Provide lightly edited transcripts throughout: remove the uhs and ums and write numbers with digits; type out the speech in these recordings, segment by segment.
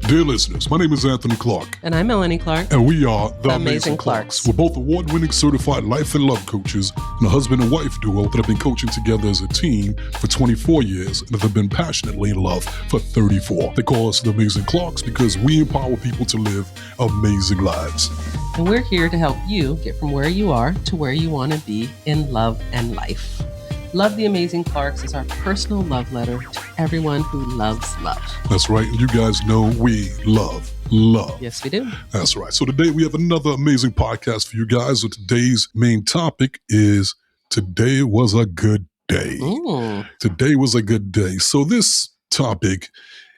Dear listeners, my name is Anthony Clark. And I'm Melanie Clark. And we are The Amazing Clarks. We're both award-winning certified life and love coaches and a husband and wife duo that have been coaching together as a team for 24 years and have been passionately in love for 34. They call us The Amazing Clarks because we empower people to live amazing lives. And we're here to help you get from where you are to where you want to be in love and life. Love the Amazing Clarks is our personal love letter to everyone who loves love. That's right. And you guys know we love love. Yes, we do. That's right. So today we have another amazing podcast for you guys. So today's main topic is Today Was a Good Day. Today was a good day. So this topic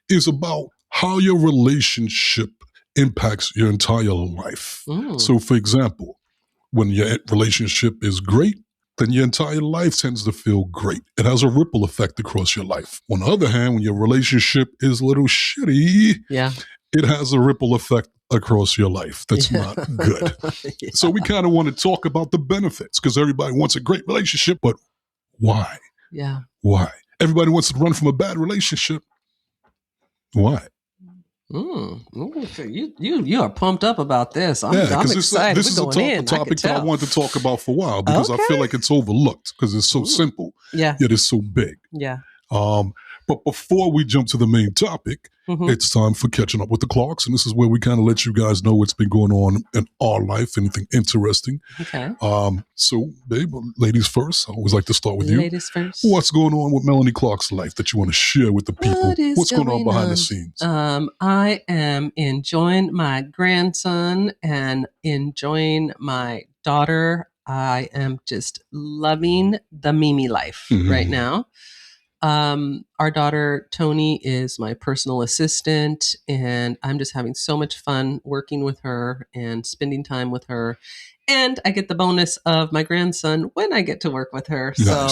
is about how your relationship impacts your entire life. So for example, when your relationship is great, then your entire life tends to feel great. It has a ripple effect across your life. On the other hand, when your relationship is a little shitty, it has a ripple effect across your life. That's not good. So we kind of want to talk about the benefits because everybody wants a great relationship, but why? Why? Everybody wants to run from a bad relationship. Why? So you are pumped up about this. I'm excited. This is a topic that I wanted to talk about for a while because I feel like it's overlooked because it's so simple, yet it's so big. But before we jump to the main topic, it's time for Catching Up with the Clarks. And this is where we kind of let you guys know what's been going on in our life, anything interesting. So, babe, ladies first. I always like to start with you. Ladies first. What's going on with Melanie Clark's life that you want to share with the people? What's going on behind the scenes? I am enjoying my grandson and enjoying my daughter. I am just loving the Mimi life right now. Our daughter, Tony, is my personal assistant, and I'm just having so much fun working with her and spending time with her. And I get the bonus of my grandson when I get to work with her. Nice. So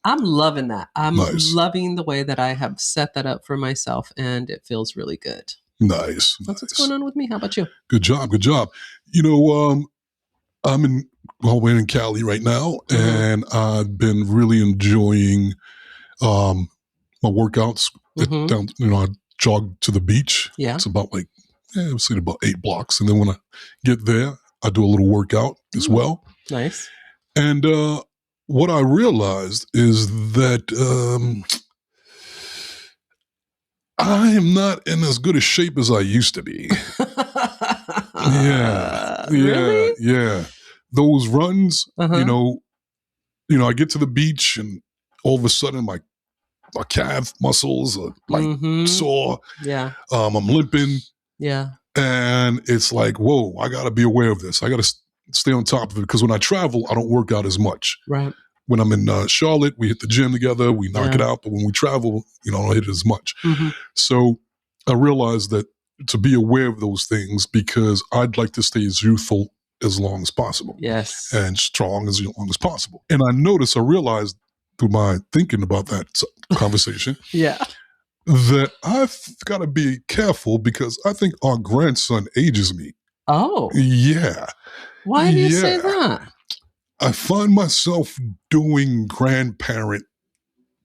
I'm loving that. I'm loving the way that I have set that up for myself, and it feels really good. Nice. That's what's going on with me. How about you? Good job. Good job. You know, we're in Cali right now, and I've been really enjoying my workouts down, I jog to the beach. It's about about 8 blocks. And then when I get there, I do a little workout as well. Nice. And what I realized is that I am not in as good a shape as I used to be. Really? Yeah. Those runs, I get to the beach and all of a sudden my calf muscles are sore. I'm limping. And it's like, whoa, I got to be aware of this. I got to stay on top of it because when I travel, I don't work out as much. Right. When I'm in Charlotte, we hit the gym together, we knock it out. But when we travel, I don't hit it as much. So I realized that to be aware of those things because I'd like to stay as youthful as long as possible. Yes. And strong as long as possible. And I realized through my thinking about that conversation, that I've got to be careful because I think our grandson ages me. Oh. Yeah. Why do you say that? I find myself doing grandparent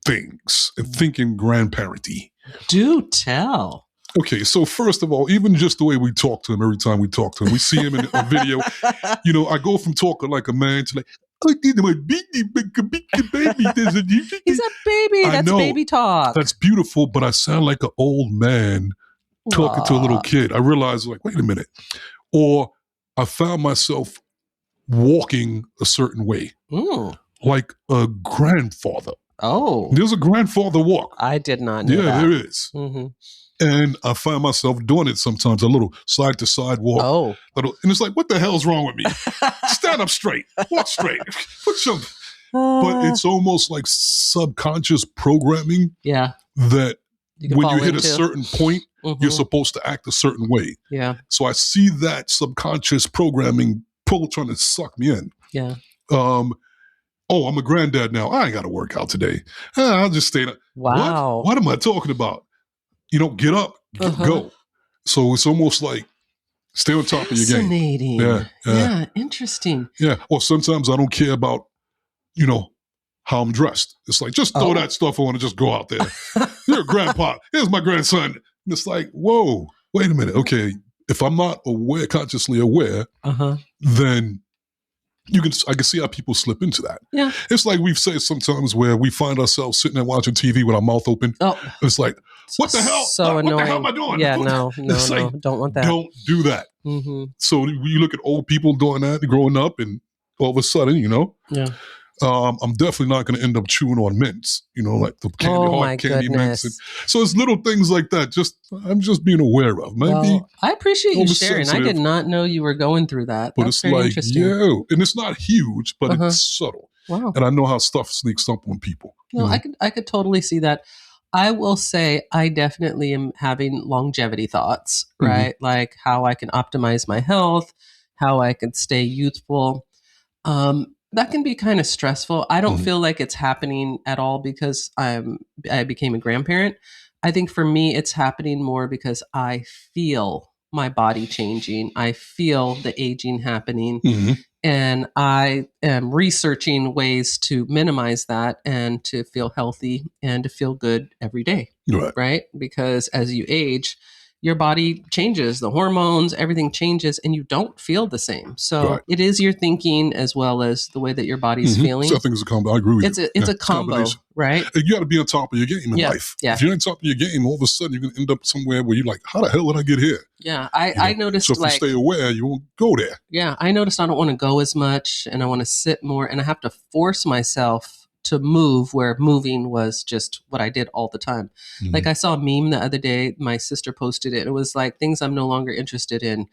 things and thinking grandparenty. Do tell. Okay, so first of all, even just the way we talk to him every time we talk to him, we see him in a video. I go from talking like a man to like, he's a baby. That's baby talk. That's beautiful, but I sound like an old man talking to a little kid. I realized, like, wait a minute. Or I found myself walking a certain way, like a grandfather. Oh. There's a grandfather walk. I did not know that. Yeah, there is. And I find myself doing it sometimes, a little side to side walk. And it's like, what the hell's wrong with me? Stand up straight, walk straight. But it's almost like subconscious programming that when you hit a certain point, you're supposed to act a certain way. So I see that subconscious programming trying to suck me in. I'm a granddad now. I ain't got to work out today. I'll just stay. Wow. What am I talking about? Get up, go. So it's almost like stay on top of your game. Fascinating. Yeah, interesting. Yeah. Or sometimes I don't care about, how I'm dressed. It's like, just throw that stuff on and just go out there. You're a grandpa. Here's my grandson. And it's like, whoa. wait a minute. Okay, if I'm not aware, consciously aware, then I can see how people slip into that. Yeah. It's like we've said sometimes where we find ourselves sitting there watching TV with our mouth open. Oh. It's like, what the hell? So annoying. What the hell am I doing? Yeah, no, like, don't want that. Don't do that. So you look at old people doing that, growing up, and all of a sudden, Yeah. I'm definitely not going to end up chewing on mints, like the hard candy mints. And so it's little things like that. I'm just being aware of. Maybe well, I appreciate you sharing. I did not know you were going through that. But That's it's very like, interesting. yeah, and it's not huge, but it's subtle. Wow. And I know how stuff sneaks up on people. No, I could totally see that. I will say I definitely am having longevity thoughts, right? Like how I can optimize my health, how I can stay youthful. That can be kind of stressful. I don't feel like it's happening at all because I became a grandparent. I think for me, it's happening more because I feel my body changing. I feel the aging happening. And I am researching ways to minimize that and to feel healthy and to feel good every day. Right? Because as you age, your body changes, the hormones, everything changes, and you don't feel the same. So it is your thinking as well as the way that your body's feeling. So I think it's a combo. I agree with you. It's a combo, right? You got to be on top of your game in life. Yeah. If you're on top of your game, all of a sudden you're going to end up somewhere where you're like, how the hell did I get here? Yeah, I noticed. So if you stay aware, you won't go there. Yeah, I noticed I don't want to go as much, and I want to sit more, and I have to force myself to move where moving was just what I did all the time. Like I saw a meme the other day, my sister posted it. It was like things I'm no longer interested in,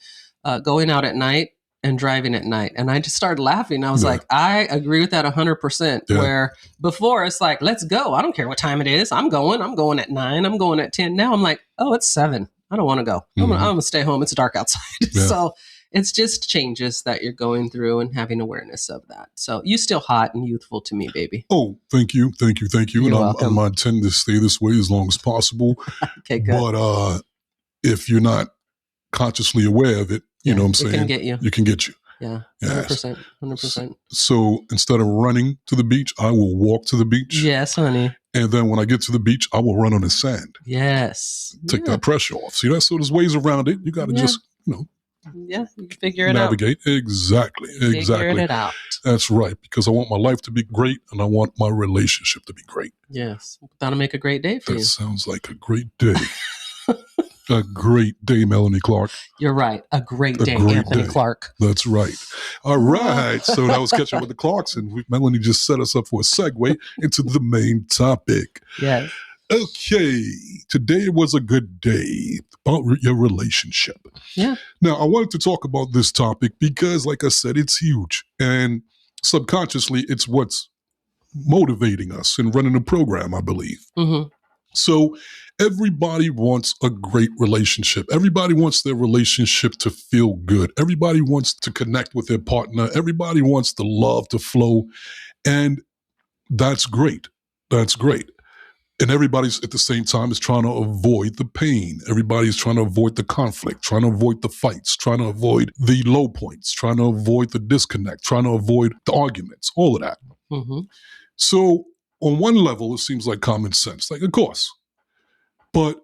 going out at night and driving at night. And I just started laughing. I was like, I agree with that 100%. Where before it's like, let's go. I don't care what time it is. I'm going at 9. I'm going at 10. Now I'm like, oh, it's 7. I don't want to go. I'm going to stay home. It's dark outside. So it's just changes that you're going through and having awareness of that. So you still hot and youthful to me, baby. Oh, thank you. You're welcome. I intend to stay this way as long as possible. Okay, good. But if you're not consciously aware of it, you know what I'm saying? It can get you. It can get you. Yeah, 100%. So instead of running to the beach, I will walk to the beach. Yes, honey. And then when I get to the beach, I will run on the sand. Yes. Take that pressure off. See, so there's ways around it. You got to just, yeah, you can figure it navigate. out. Exactly. Figuring it out. That's right. Because I want my life to be great and I want my relationship to be great. Yes. That'll make a great day for you. That sounds like a great day. A great day, Melanie Clark. You're right. A great day, Anthony Clark. That's right. All right. So that was Catching Up with the Clarks, and Melanie just set us up for a segue into the main topic. Yes. Okay. Today was a good day about your relationship. Yeah. Now, I wanted to talk about this topic because, like I said, it's huge. And subconsciously, it's what's motivating us in running the program, I believe. So everybody wants a great relationship. Everybody wants their relationship to feel good. Everybody wants to connect with their partner. Everybody wants the love to flow. And that's great. That's great. And everybody's at the same time is trying to avoid the pain. Everybody's trying to avoid the conflict, trying to avoid the fights, trying to avoid the low points, trying to avoid the disconnect, trying to avoid the arguments, all of that. So on one level, it seems like common sense. Like, of course. But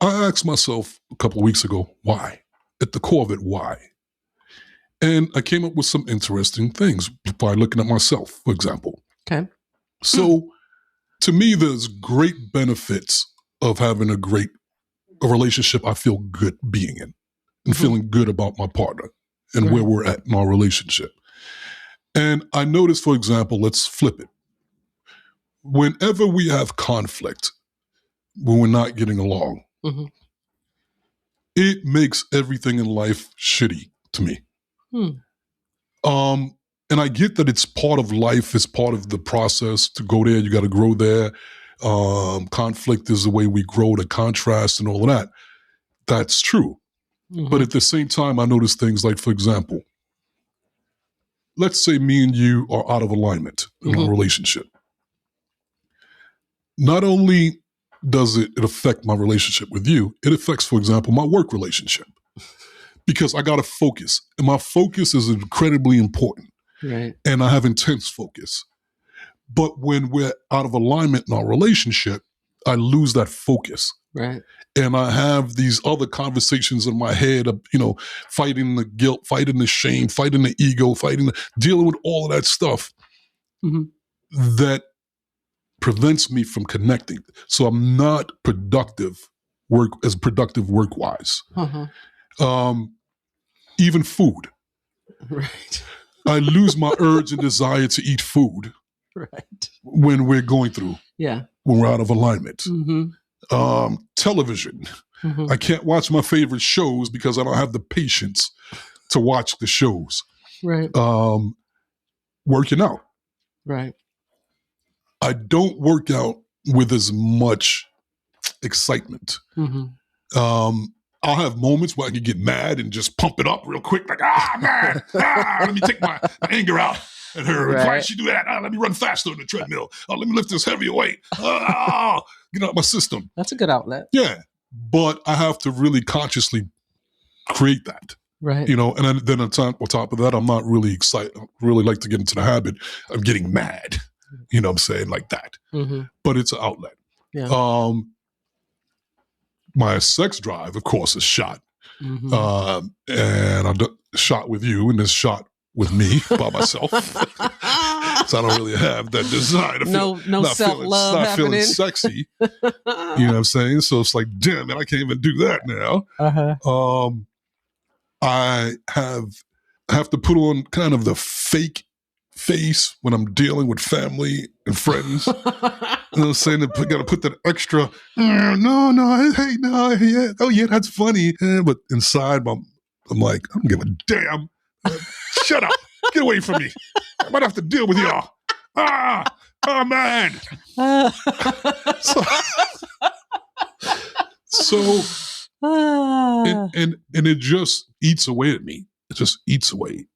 I asked myself a couple of weeks ago, why? At the core of it, why? And I came up with some interesting things by looking at myself, for example. Okay. So to me, there's great benefits of having a relationship I feel good being in and feeling good about my partner and where we're at in our relationship. And I noticed, for example, let's flip it. Whenever we have conflict, when we're not getting along, it makes everything in life shitty to me. And I get that it's part of life, it's part of the process. To go there, you got to grow there. Conflict is the way we grow, the contrast and all of that. That's true. But at the same time, I notice things like, for example, let's say me and you are out of alignment in our relationship. Not only does it affect my relationship with you, it affects, for example, my work relationship. Because I got to focus. And my focus is incredibly important. Right. And I have intense focus. But when we're out of alignment in our relationship, I lose that focus. Right. And I have these other conversations in my head of, fighting the guilt, fighting the shame, fighting the ego, dealing with all of that stuff that prevents me from connecting. So I'm not productive work-wise. Even food. Right. I lose my urge and desire to eat food. Right. When we're going through. Yeah. When we're out of alignment. Television. I can't watch my favorite shows because I don't have the patience to watch the shows. Right. Working out. Right. I don't work out with as much excitement. I'll have moments where I can get mad and just pump it up real quick, like, man, let me take my anger out at her. Right. Why did she do that? Let me run faster on the treadmill. Let me lift this heavier weight. Get out my system. That's a good outlet. Yeah, but I have to really consciously create that. Right. And then on top of that, I'm not really excited. I really like to get into the habit of getting mad. You know what I'm saying? Like that. But it's an outlet. Yeah. My sex drive, of course, is shot. And I'm shot with you and this shot with me by myself. So I don't really have that desire to no self-love not happening. feeling sexy. You know what I'm saying? So it's like, damn, man, I can't even do that now. I have to put on kind of the fake face when I'm dealing with family and friends. You know what I'm saying? I got to put that extra, no, hey, no, yeah, oh yeah, that's funny. But inside, I'm like, I don't give a damn. Shut up. Get away from me. I might have to deal with y'all. Oh man. So and it just eats away at me. It just eats away.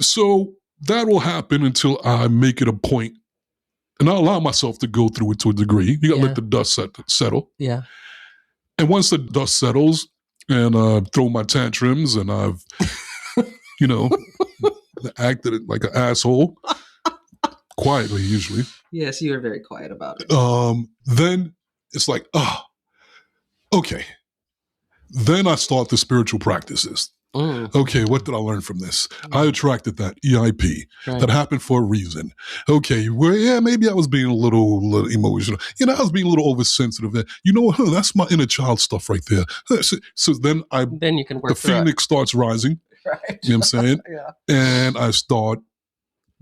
So that will happen until I make it a point, and I allow myself to go through it to a degree. You got to let the dust settle. Yeah. And once the dust settles, and throw my tantrums, and I've, acted like an asshole, quietly usually. Yes, you are very quiet about it. Then it's like, okay. Then I start the spiritual practices. Okay, what did I learn from this? I attracted that EIP. Right. That happened for a reason. Okay, well, yeah, maybe I was being a little emotional. I was being a little oversensitive. That's my inner child stuff right there. So then you can work the phoenix starts rising. Right. You know what I'm saying? Yeah. And I start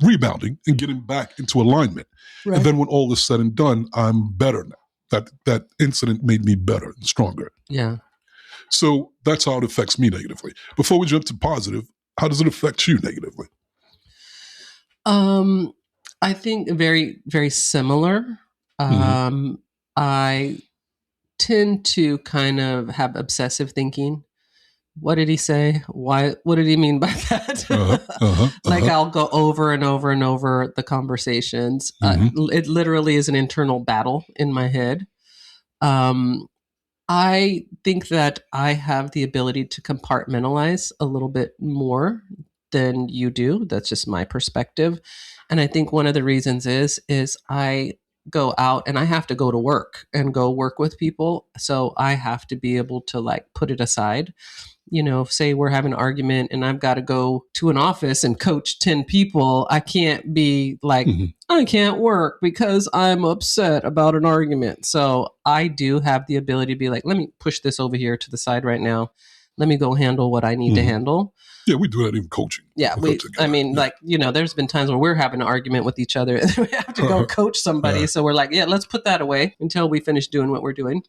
rebounding and getting back into alignment. Right. And then when all is said and done, I'm better now. That incident made me better and stronger. Yeah. So that's how it affects me negatively. Before we jump to positive, how does it affect you negatively? I think very, very similar. I tend to kind of have obsessive thinking. What did he say? Why? What did he mean by that? Like I'll go over and over and over the conversations. It literally is an internal battle in my head. I think that I have the ability to compartmentalize a little bit more than you do. That's just my perspective. And I think one of the reasons is I go out and I have to go to work and go work with people. So I have to be able to put it aside. Say we're having an argument and I've got to go to an office and coach 10 people. I can't be I can't work because I'm upset about an argument. So I do have the ability to be let me push this over here to the side right now. Let me go handle what I need to handle. Yeah, we do that in coaching. Yeah, there's been times where we're having an argument with each other and we have to go coach somebody. So we're let's put that away until we finish doing what we're doing.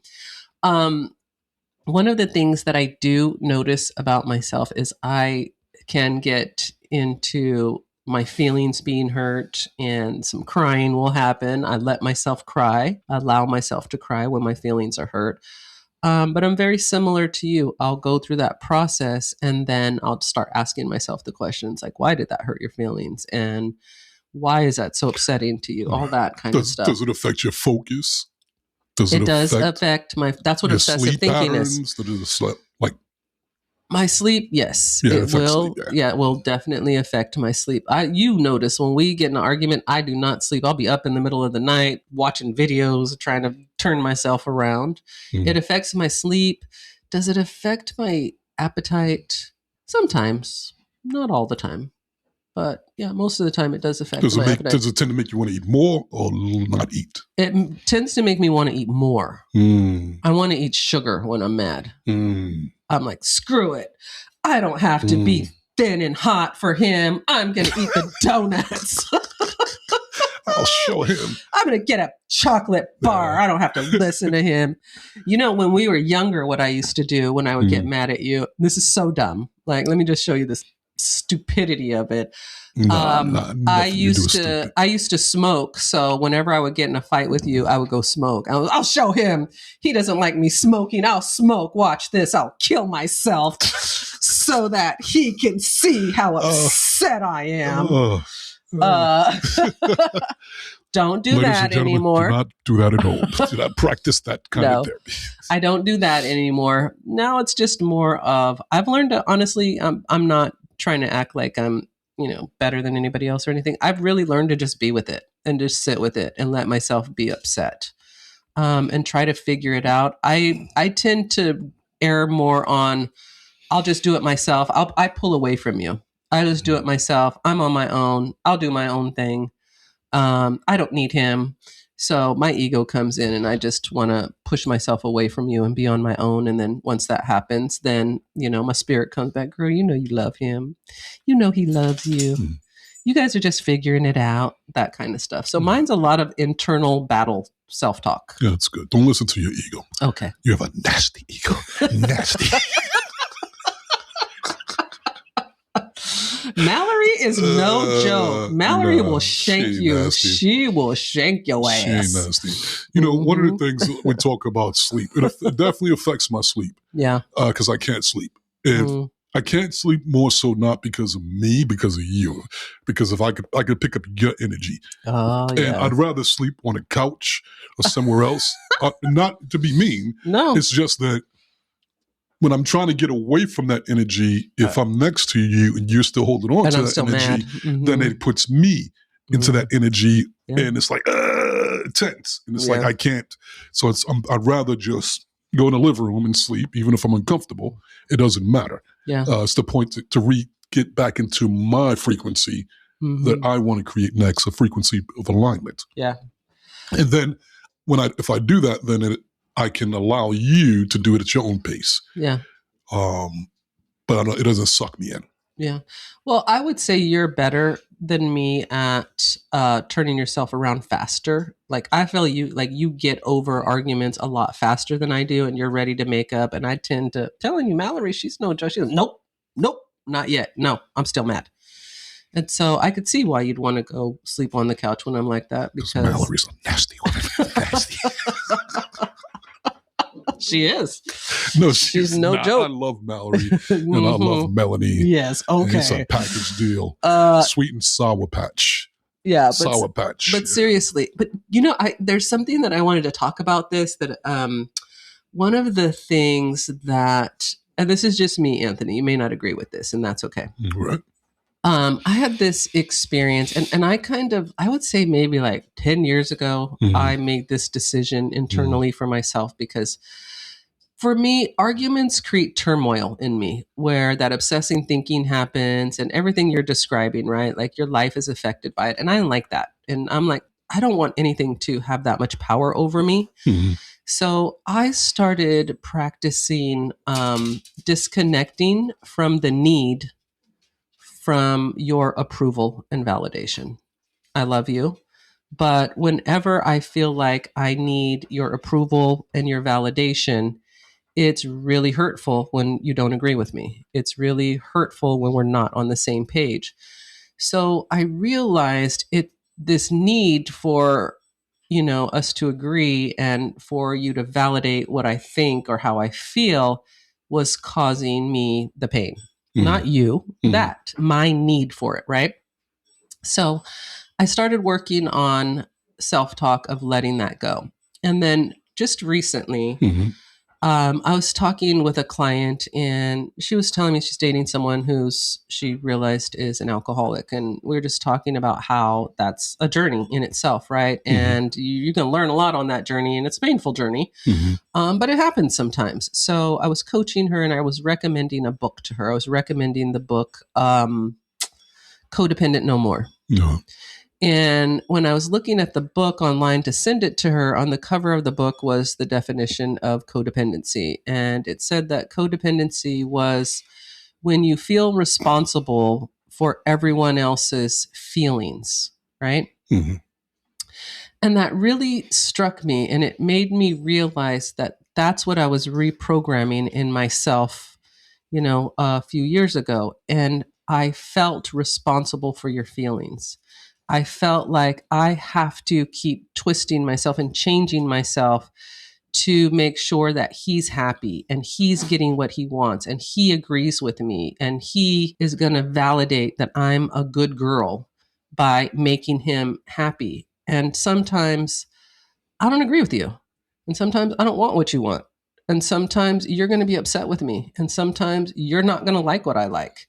One of the things that I do notice about myself is I can get into my feelings being hurt and some crying will happen. I let myself cry, allow myself to cry when my feelings are hurt. But I'm very similar to you. I'll go through that process and then I'll start asking myself the questions why did that hurt your feelings? And why is that so upsetting to you? All that kind of stuff. Does it affect your focus? It does affect my. That's what obsessive thinking is. My sleep, yes, Yeah, it it affects will. sleep. Yeah, it will definitely affect my sleep. You notice when we get in an argument, I do not sleep. I'll be up in the middle of the night watching videos, trying to turn myself around. It affects my sleep. Does it affect my appetite? Sometimes, not all the time, but yeah, most of the time it does affect my appetite. Does it tend to make you want to eat more or not eat? It tends to make me want to eat more. I want to eat sugar when I'm mad. I'm like, screw it. I don't have to be thin and hot for him. I'm going to eat the donuts. I'll show him. I'm going to get a chocolate bar. I don't have to listen to him. You know, when we were younger, what I used to do when I would get mad at you, this is so dumb. Like, let me just show you this stupidity of it. I used to smoke. So whenever I would get in a fight with you, I would go smoke. I'll show him. He doesn't like me smoking. I'll smoke. Watch this. I'll kill myself so that he can see how upset I am. Don't do that anymore. Do not do that at all. Do not practice that kind of therapy. I don't do that anymore. Now it's just more of, I've learned to, honestly, I'm not trying to act like I'm, better than anybody else or anything. I've really learned to just be with it and just sit with it and let myself be upset, and try to figure it out. I tend to err more on, I'll just do it myself. I pull away from you. I just do it myself. I'm on my own. I'll do my own thing. I don't need him. So my ego comes in and I just want to push myself away from you and be on my own. And then once that happens, then, my spirit comes back, girl, you love him. He loves you. You guys are just figuring it out, that kind of stuff. So mine's a lot of internal battle self-talk. Yeah, that's good. Don't listen to your ego. Okay. You have a nasty ego. Nasty. Mallory is no joke. Mallory will shank you. Nasty. She will shank your ass. She ain't nasty. One of the things we talk about sleep, it definitely affects my sleep. Yeah. Because I can't sleep. And I can't sleep more so not because of me, because of you. Because if I could pick up your energy. Oh, yeah. And I'd rather sleep on a couch or somewhere else. Not to be mean. No. It's just that when I'm trying to get away from that energy, if I'm next to you and you're still holding on to that energy, then it puts me into that energy, and it's like tense, and it's like I can't. So I'd rather just go in the living room and sleep, even if I'm uncomfortable. It doesn't matter. Yeah, it's the point to get back into my frequency that I want to create next, a frequency of alignment. Yeah, and then if I do that, then I can allow you to do it at your own pace. Yeah. But it doesn't suck me in. Yeah. Well, I would say you're better than me at turning yourself around faster. Like, I feel you get over arguments a lot faster than I do, and you're ready to make up. And I tend to telling you, Mallory, she's no joke. She goes, nope, not yet. No, I'm still mad. And so I could see why you'd want to go sleep on the couch when I'm like that, because Mallory's a nasty woman. Nasty. She is. No, she's no not. joke. I love Mallory and I love Melanie. Yes, okay. It's a package deal. Sweet and sour patch. Yeah, sour patch. But seriously, there's something that I wanted to talk about this. That one of the things that, and this is just me, Anthony. You may not agree with this, and that's okay. Right. I had this experience, and I would say maybe like 10 years ago, I made this decision internally for myself, because for me, arguments create turmoil in me, where that obsessing thinking happens and everything you're describing, right? Like, your life is affected by it. And I don't like that. And I'm like, I don't want anything to have that much power over me. So I started practicing disconnecting from the need from your approval and validation. I love you, but whenever I feel like I need your approval and your validation, it's really hurtful when you don't agree with me. It's really hurtful when we're not on the same page. So I realized this need for, us to agree and for you to validate what I think or how I feel was causing me the pain. Not you, that, my need for it, right? So I started working on self-talk of letting that go. And then just recently, I was talking with a client, and she was telling me she's dating someone she realized is an alcoholic. And we were just talking about how that's a journey in itself, right? Mm-hmm. And you can learn a lot on that journey, and it's a painful journey, but it happens sometimes. So I was coaching her, and I was recommending a book to her. I was recommending the book Codependent No More. Yeah. And when I was looking at the book online to send it to her, on the cover of the book was the definition of codependency. And it said that codependency was when you feel responsible for everyone else's feelings, right? Mm-hmm. And that really struck me, and it made me realize that that's what I was reprogramming in myself, a few years ago. And I felt responsible for your feelings. I felt like I have to keep twisting myself and changing myself to make sure that he's happy and he's getting what he wants and he agrees with me and he is going to validate that I'm a good girl by making him happy. And sometimes I don't agree with you. And sometimes I don't want what you want. And sometimes you're going to be upset with me. And sometimes you're not going to like what I like.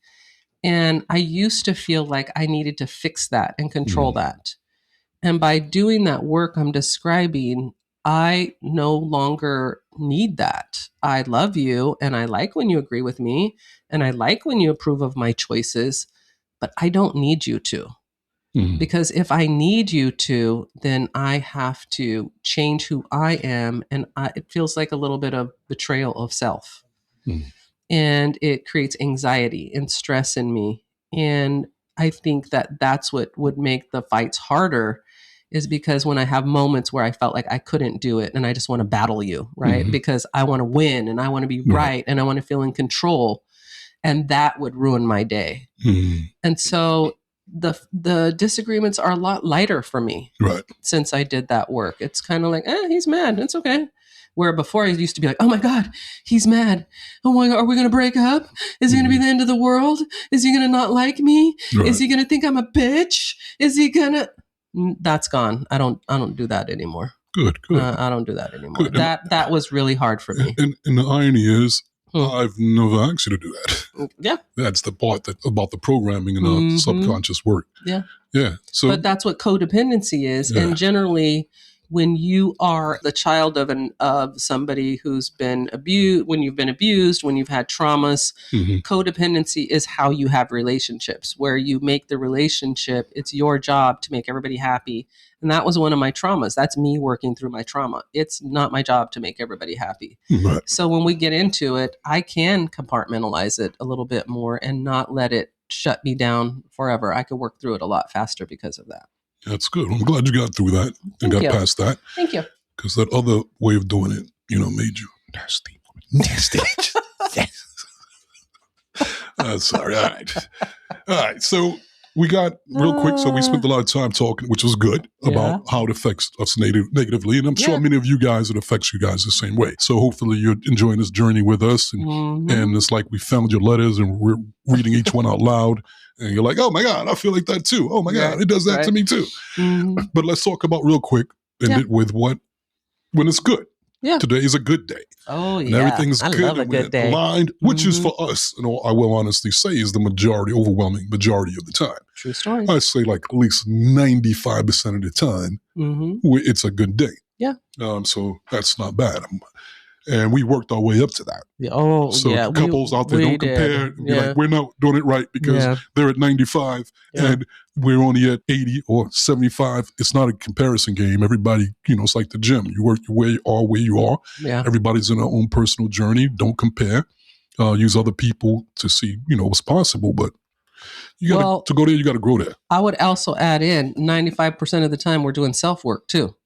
And I used to feel like I needed to fix that and control that. And by doing that work I'm describing, I no longer need that. I love you and I like when you agree with me and I like when you approve of my choices, but I don't need you to. Because if I need you to, then I have to change who I am. And it feels like a little bit of betrayal of self. And it creates anxiety and stress in me. And I think that that's what would make the fights harder, is because when I have moments where I felt like I couldn't do it and I just want to battle you, right? Because I want to win and I want to be right and I want to feel in control. And that would ruin my day. And so the disagreements are a lot lighter for me since I did that work. It's kind of like, he's mad. It's okay. Where before I used to be like, oh my God, he's mad. Oh my God, are we going to break up? Is it going to be the end of the world? Is he going to not like me? Is he going to think I'm a bitch? Is he going to... That's gone. I don't do that anymore. Good. I don't do that anymore. That was really hard for me. And the irony is, I've never asked you to do that. Yeah. That's the part about the programming and the subconscious work. Yeah. Yeah. So, but that's what codependency is. And generally, when you are the child of somebody who's been abused, when you've been abused, when you've had traumas, codependency is how you have relationships, where you make the relationship, it's your job to make everybody happy. And that was one of my traumas. That's me working through my trauma. It's not my job to make everybody happy. So when we get into it, I can compartmentalize it a little bit more and not let it shut me down forever. I could work through it a lot faster because of that. That's good. I'm glad you got through that and got past that. Thank you. Because that other way of doing it, made you nasty. Sorry. All right. So we got real quick. So we spent a lot of time talking, which was good, about how it affects us negatively. And I'm sure many of you guys, it affects you guys the same way. So hopefully you're enjoying this journey with us. And it's like we found your letters and we're reading each one out loud. And you're like, oh my God, I feel like that too. Oh my God, it does that to me too. But let's talk about real quick with when it's good. Yeah. Today is a good day. Oh, yeah. And everything's I good. love a good day. Aligned, which is for us, I will honestly say, is the overwhelming majority of the time. True story. I say like at least 95% of the time, it's a good day. Yeah. So that's not bad. And we worked our way up to that. So couples out there, don't compare. And be like, we're not doing it right because they're at 95 and we're only at 80 or 75. It's not a comparison game. Everybody, it's like the gym. You work your way where you are. Yeah. Everybody's in their own personal journey. Don't compare. Use other people to see, what's possible. But to go there, you got to grow there. I would also add in 95% of the time we're doing self-work too.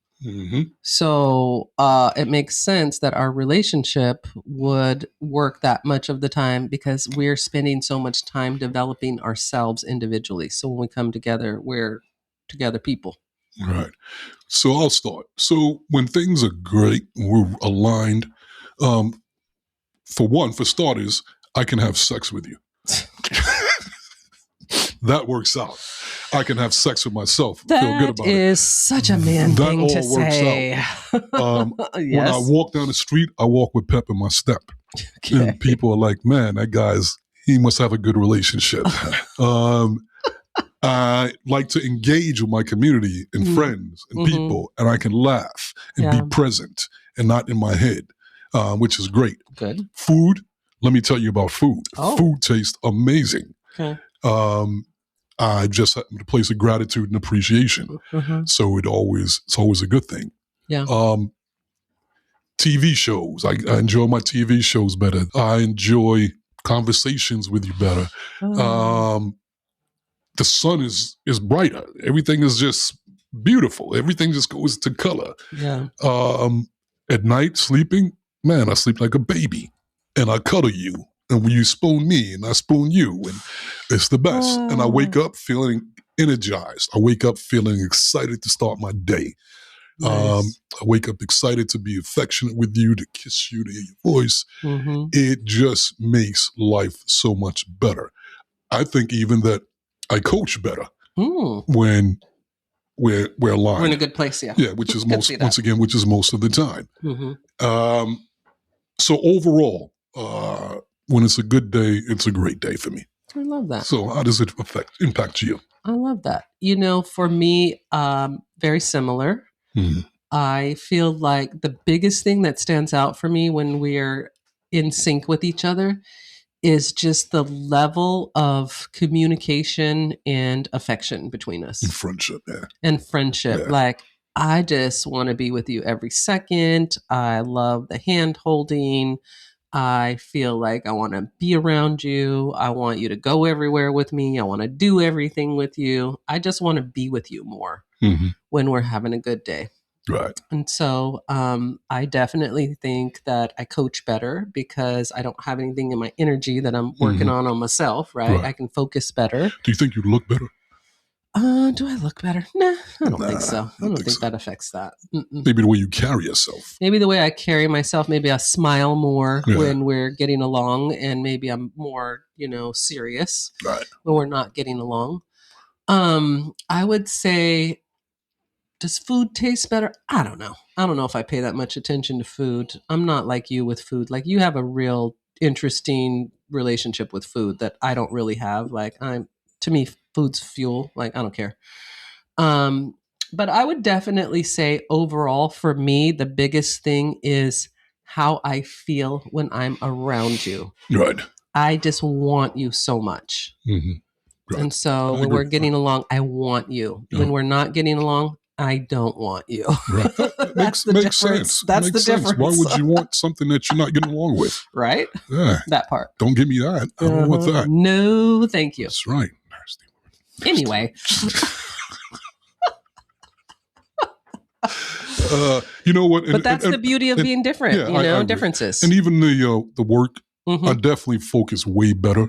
So it makes sense that our relationship would work that much of the time because we're spending so much time developing ourselves individually. So when we come together, we're together people. Right. So I'll start. So when things are great, we're aligned. For starters, I can have sex with you. that works out. I can have sex with myself, that feel good about it. That is such a man thing to say. Yes. When I walk down the street, I walk with pep in my step. Okay. And people are like, man, he must have a good relationship. I like to engage with my community and friends and people, and I can laugh and be present and not in my head, which is great. Good. Food, let me tell you about food. Oh. Food tastes amazing. Okay. I just have a place of gratitude and appreciation. So it's always a good thing. Yeah. TV shows. I enjoy my TV shows better. I enjoy conversations with you better. The sun is brighter. Everything is just beautiful. Everything just goes to color. Yeah. At night, sleeping, man, I sleep like a baby. And I cuddle you. And when you spoon me and I spoon you. And it's the best. And I wake up feeling energized. I wake up feeling excited to start my day. Nice. I wake up excited to be affectionate with you, to kiss you, to hear your voice. It just makes life so much better. I think even that I coach better when we're aligned. We're in a good place, yeah. Yeah, which is most of the time. So overall, when it's a good day, it's a great day for me. I love that. So how does it impact you? I love that. For me, very similar. I feel like the biggest thing that stands out for me when we're in sync with each other is just the level of communication and affection between us. And friendship, yeah. And friendship. Yeah. Like, I just want to be with you every second. I love the hand holding. I feel like I want to be around you. I want you to go everywhere with me. I want to do everything with you. I just want to be with you more when we're having a good day. Right. And so I definitely think that I coach better because I don't have anything in my energy that I'm working on myself, right? I can focus better. Do you think you look better? Do I look better? Nah, I don't think so. I don't think that affects that. Maybe the way you carry yourself. Maybe the way I carry myself. Maybe I smile more when we're getting along, and maybe I'm more, serious when we're not getting along. I would say, does food taste better? I don't know. I don't know if I pay that much attention to food. I'm not like you with food. Like, you have a real interesting relationship with food that I don't really have. Like, to me, food's fuel. Like, I don't care. But I would definitely say overall for me, the biggest thing is how I feel when I'm around you. Right. I just want you so much. Right. And so when we're getting along, I want you. When we're not getting along, I don't want you. Right. That's the difference. Sense. That's the difference. Why would you want something that you're not getting along with? Right? Yeah. That part. Don't give me that. I don't want that. No, thank you. That's right. Anyway. You know what? But that's the beauty of being different, differences. And even the work, I definitely focus way better.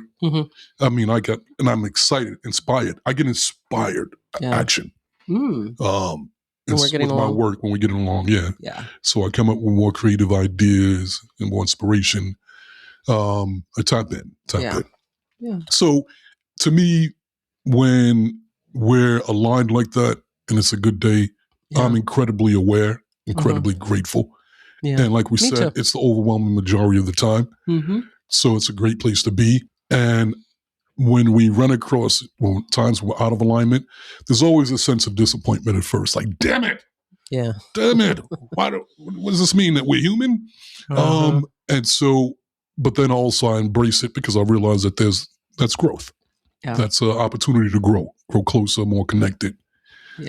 I mean, I'm excited, inspired. I get inspired action. When we're getting along. My work, when we get along, yeah. So I come up with more creative ideas and more inspiration. I tap in. Yeah. So to me, when we're aligned like that and it's a good day, I'm incredibly aware, incredibly grateful. Yeah. And like we said, it's the overwhelming majority of the time. So it's a great place to be. And when we run across times we're out of alignment, there's always a sense of disappointment at first. Like, damn it. Yeah. Damn it. What does this mean? That we're human? And so, but then also I embrace it because I realize that that's growth. Yeah. That's an opportunity to grow closer, more connected,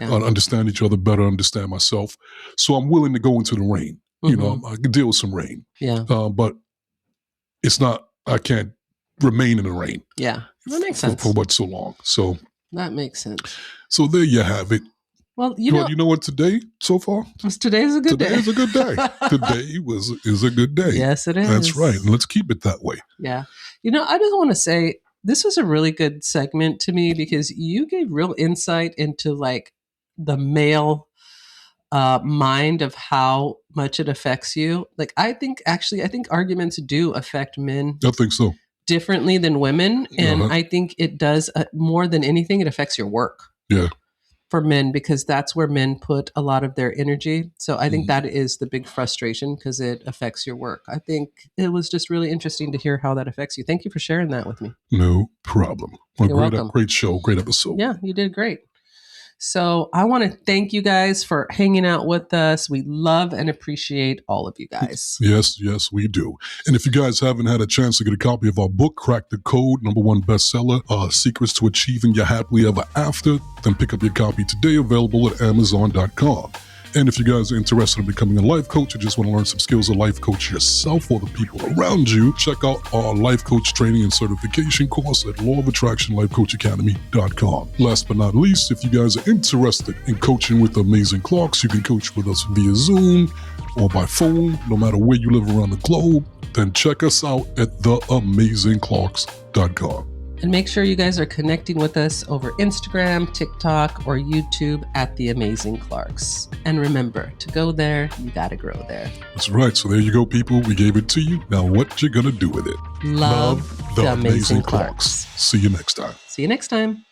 understand each other better, understand myself. So I'm willing to go into the rain. I can deal with some rain. Yeah. But it's not, I can't remain in the rain. Yeah. That makes sense. For what so long. So that makes sense. So there you have it. Well, you know what today so far? Today's a good day. Today is a good day. Today is a good day. Yes, it is. That's right. And let's keep it that way. Yeah. I just want to say this was a really good segment to me because you gave real insight into like the male mind of how much it affects you. Like, I think arguments do affect men. I think so. differently than women. And I think it does more than anything, it affects your work. Yeah. For men, because that's where men put a lot of their energy. So I think that is the big frustration because it affects your work. I think it was just really interesting to hear how that affects you. Thank you for sharing that with me. No problem. Well, You're welcome. Great show. Great episode. Yeah, you did great. So I want to thank you guys for hanging out with us. We love and appreciate all of you guys. Yes, we do. And if you guys haven't had a chance to get a copy of our book, Crack the Code, #1 bestseller, Secrets to Achieving Your Happily Ever After, then pick up your copy today, available at Amazon.com. And if you guys are interested in becoming a life coach or just want to learn some skills of life coach yourself or the people around you, check out our life coach training and certification course at law-of-attraction-lifecoachacademy.com. Last but not least, if you guys are interested in coaching with the Amazing Clarks, you can coach with us via Zoom or by phone, no matter where you live around the globe. Then check us out at theamazingclarks.com. And make sure you guys are connecting with us over Instagram, TikTok, or YouTube at The Amazing Clarks. And remember, to go there, you got to grow there. That's right. So there you go, people. We gave it to you. Now what you going to do with it? Love the Amazing Clarks. See you next time. See you next time.